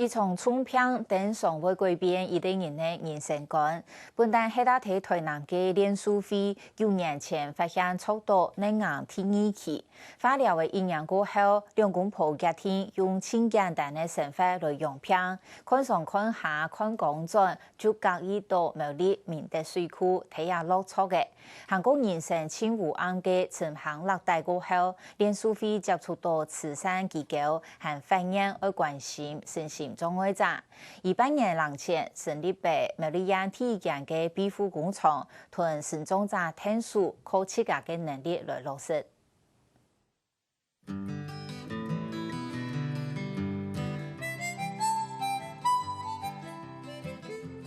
伊从冲片等上会改变一对人的人生观。本单黑大体台南嘅连书会9年前发现抽到能硬第2期，化疗的营养过后，两公婆家庭用轻简单的生活来用片，看上看下看工作，就隔意到某里面的水库睇下落错嘅。韩国人生轻无安嘅陈行落大过后，连书会接触到慈善机构和反映而关心身心障碍者。200年人前成立被某里样体验嘅庇护工厂，同身障者探索靠自家嘅能力来落实。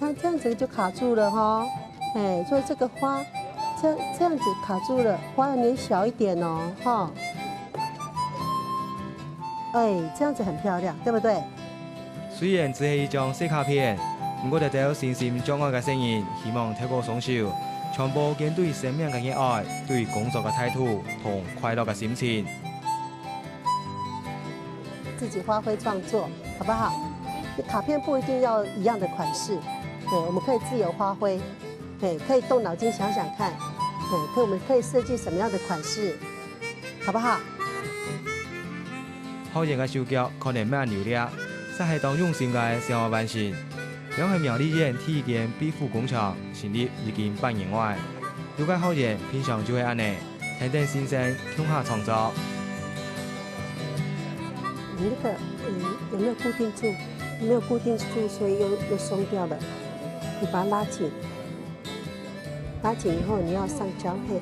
看这样子就卡住了哈，哎，所以这个花这样子卡住了，花要捏小一点哦，哈，哎，这样子很漂亮，对不对？虽然只是一张小卡片，不过得到身心障碍的声音，希望透过双手传播对生命的热爱、对工作的态度同快乐的心情。自己发挥创作，好不好？卡片不一定要一样的款式，对，我们可以自由发挥，对，可以动脑筋想想看，对，我们可以设计什么样的款式，好不好？好人的手脚可能蛮流利，但是当用心的生活完成。两个苗栗县体验庇护工厂成立已经半年外，有个好人平常就会安尼，天天新鲜向下创造。你那个有没有固定住？没有固定住，所以又松掉了。你把它拉紧，拉紧以后你要上胶配。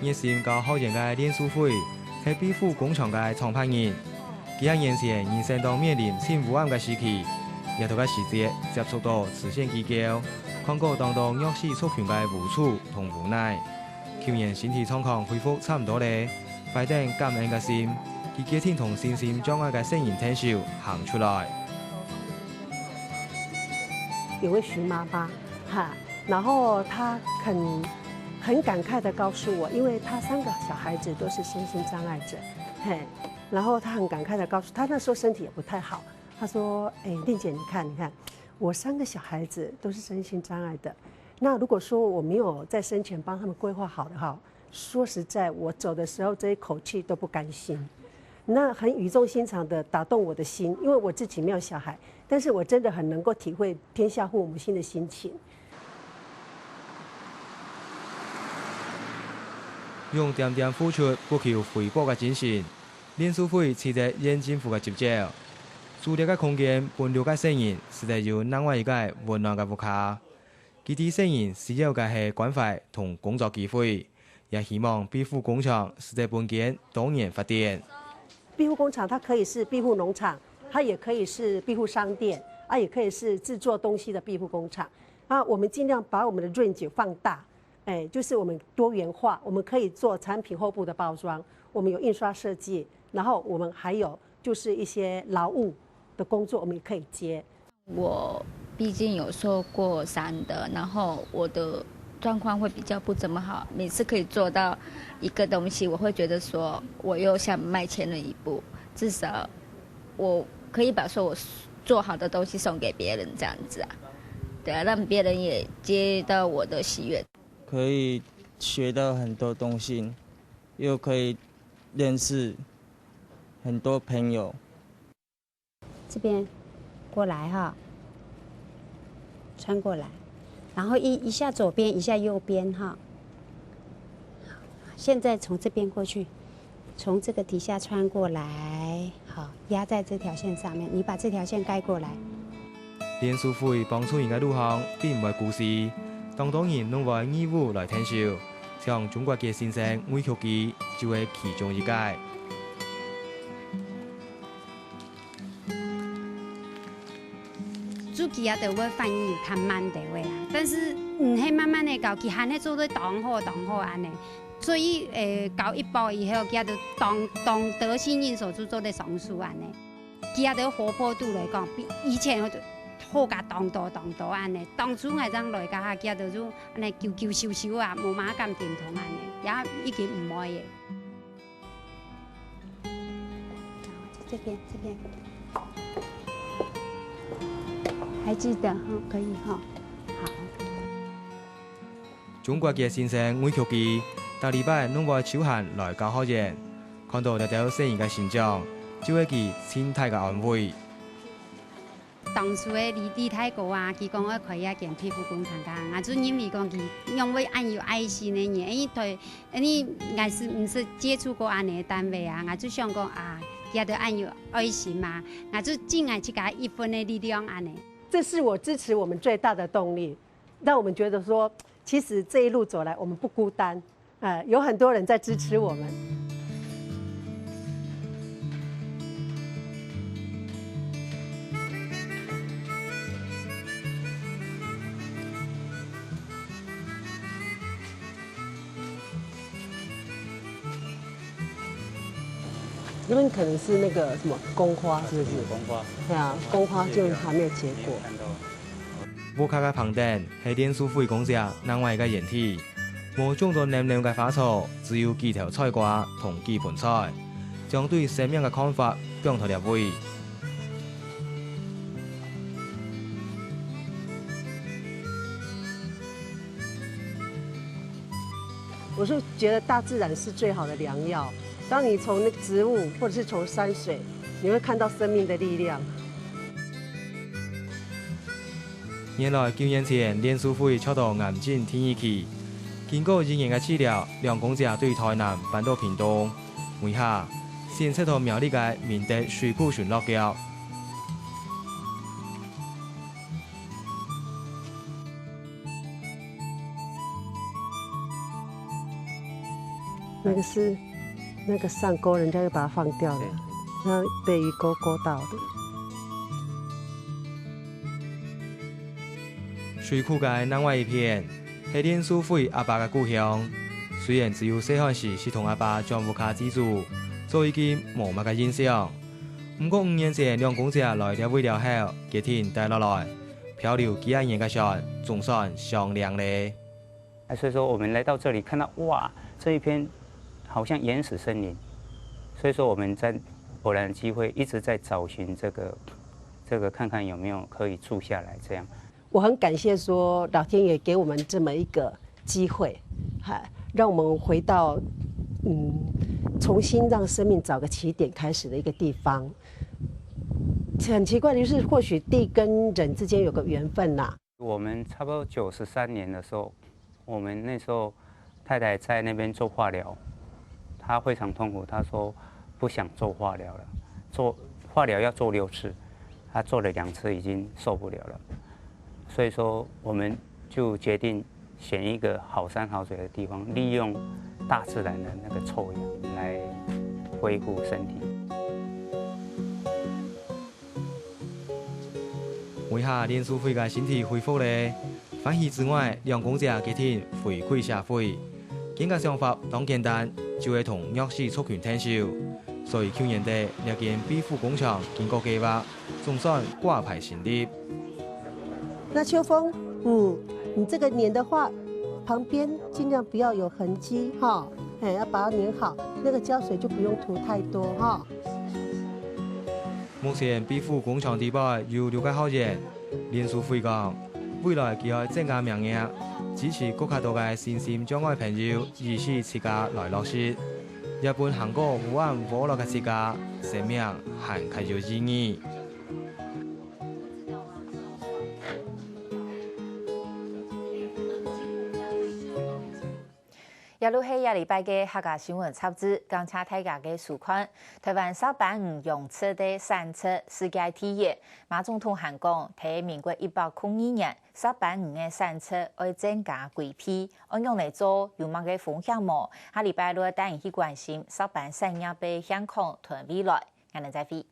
热心教好人的练书会是庇护工厂的创办人。几年前，人生当面临千无安的时期，也头个时节接触到慈善机构，看过当中弱势族群的无助同无奈。去年身体状况恢复差不多咧，怀着感恩的心，佢家庭同身心障碍的声音听秀行出来。有位徐妈妈，哈，然后她很感慨的告诉我，因为她3个小孩子都是身心障碍者，嘿。然后他很感慨的告诉他，那时候身体也不太好。他说：“哎，令姐，你看，我3个小孩子都是身心障碍的。那如果说我没有在生前帮他们规划好的话，说实在，我走的时候这一口气都不甘心。那很语重心长的打动我的心，因为我自己没有小孩，但是我真的很能够体会天下父母心的心情。用点点付出不求回报的精神。”连书会持着县政府的接照，租赁个空间分流个声音，实在有另外一个温暖的屋卡。佢啲声音需要嘅係关怀同工作机会，也希望庇护工厂实在本件多年发展。庇护工厂它可以是庇护农场，它也可以是庇护商店，也可以是制作东西的庇护工厂。我们尽量把我们的 range 放大，就是我们多元化，我们可以做产品后部的包装，我们有印刷设计。然后我们还有就是一些劳务的工作，我们也可以接。我毕竟有受过伤的，然后我的状况会比较不怎么好。每次可以做到一个东西，我会觉得说我又向迈前了一步。至少我可以把说我做好的东西送给别人，这样子啊，对啊，让别人也接到我的喜悦。可以学到很多东西，又可以认识很多朋友。这边过来哈，穿过来，然后一下左边，一下右边哈。现在从这边过去，从这个底下穿过来，好，压在这条线上面。你把这条线盖过来。连书会帮助人嘅路行并唔系故事，当人拢为义务来听秀，像中国嘅先生委曲记就係其中一個。主机啊，就会反应有较慢的话啦，但是迄慢慢的搞，其他呢做得当好安尼，所以搞一步以后，佢就当得心应手就做得上手安尼，佢的活泼度来讲，比以前好加当多安尼，当初係怎來家佢就做安尼舊少少啊，無馬咁點同安尼，也已經唔愛嘅。这边，还记得哈？可以哈。好。中国嘅先生每曲记，大礼拜拢会手限来教学员，看到条条细人嘅成长，就会记心态嘅安慰。当初的李太哥啊，佢讲要开一间皮肤工厂噶，就因为讲佢因为按有爱心的人，因对，你还是唔是接触过安尼的单位啊，我就想讲啊，也得按有爱心嘛，我就尽爱去给他一分的力量安尼。这是我支持我们最大的动力，让我们觉得说，其实这一路走来我们不孤单，有很多人在支持我们。那边可能是那个什么宫花，是不是？宫花。对啊，宫花就还没有结果。屋卡嘅棚顶系连书会公社另外嘅掩体，无种到黏黏嘅花草，只有几条菜瓜同几盆菜，将对生命嘅看法讲到入位。我是觉得大自然是最好的良药。当你从那个植物或者是从山水，你会看到生命的力量。原来9年前，连书会找到癌症天意期，经过医院嘅治疗，两公者对台南搬到屏东，为下先出到苗栗嘅明德水库巡落脚。那个是那个上钩，人家又把它放掉了，然后被鱼钩勾到的。水库嘅另外一片，系连书会阿爸嘅故乡。虽然只有细汉时是同阿爸将乌卡资助，做已经无乜嘅印象。不过5年前，两公者来了位了后，决定带落来，漂流几年嘅船，总算上亮咧。所以说我们来到这里，看到哇，这一片好像原始森林。所以说我们在偶然的机会一直在找寻这个看看有没有可以住下来这样。我很感谢说老天爷给我们这么一个机会，让我们回到重新让生命找个起点开始的一个地方。很奇怪的就是，或许地跟人之间有个缘分呐。我们差不多93年的时候，我们那时候太太在那边做化疗，她非常痛苦，她说不想做化疗了，做化疗要做6次，她做了2次已经受不了了。所以说，我们就决定选一个好山好水的地方，利用大自然的那个臭氧来恢复身体。为下连书会嘅身体恢复咧，欢喜之外，两公者决定回馈社会。见个想法当简单，就会同弱势族群听收。所以去年底，呢间庇护工厂经过计划，总算挂牌成立。那秋风，你这个粘的话，旁边尽量不要有痕迹哈，要把它粘好，那个胶水就不用涂太多哈。目前庇护工厂地板有6个学员，连书会讲，未来佢会增加名额，支持更加多嘅身心障碍朋友一起参加来落实。日本韩国湖岸网络嘅设计，生命还开有意义。一路係禮拜嘅客家新聞插紙，講下大家嘅收看。台灣385用車的散車世界第一，馬總統喊講，喺民國102年，385嘅散車要增加規批，按樣嚟做有乜嘅風險冇？下禮拜六帶人去關心385產業嘅香港同未來，我哋再會。